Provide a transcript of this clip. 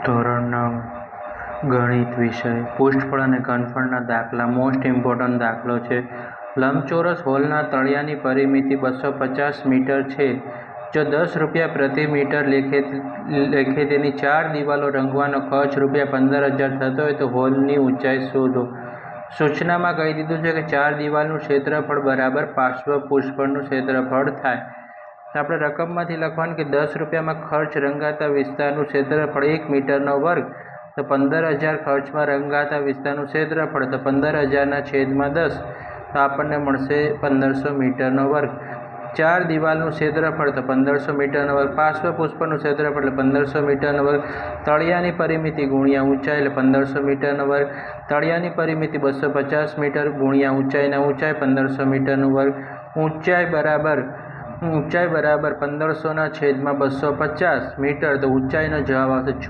ધોરણ 9 ગણિત વિષય પૃષ્ઠફળ અને ઘનફળના દાખલા. મોસ્ટ ઇમ્પોર્ટન્ટ દાખલો છે. લંબચોરસ હોલના તળિયાની પરિમિતિ 250 મીટર છે. જો 10 રૂપિયા પ્રતિ મીટર લેખે તેની 4 દિવાલો રંગવાનો ખર્ચ રૂપિયા 15,000 થતો હોય તો હોલની ઊંચાઈ શોધો. સૂચનામાં કહી દીધું છે કે 4 દિવાલનું ક્ષેત્રફળ બરાબર પાર્શ્વ પૃષ્ઠફળનું ક્ષેત્રફળ થાય. તો આપણે રકમમાંથી લખવાનું કે 10 રૂપિયામાં ખર્ચ રંગાતા વિસ્તારનું ક્ષેત્રફળ 1 મીટરનો વર્ગ, તો 15,000 ખર્ચમાં રંગાતા વિસ્તારનું ક્ષેત્રફળ, તો 15,000/10, તો આપણને મળશે 1500 મીટરનો વર્ગ. 4 દિવાલનું ક્ષેત્રફળ તો 1500 મીટરનો વર્ગ, પાર્શ્વ પૃષ્ઠફળનું ક્ષેત્રફળ એટલે 1500 મીટરનો વર્ગ, તળિયાની પરિમિતિ ગુણ્યા ઊંચાઈ એટલે 1500 મીટરનો વર્ગ, તળિયાની પરિમિતિ 250 મીટર ગુણ્યા ઊંચાઈ 1500 મીટરનો વર્ગ, ઊંચાઈ બરાબર 1500/250 મીટર, તો ઊંચાઈનો જવાબ આવશે 6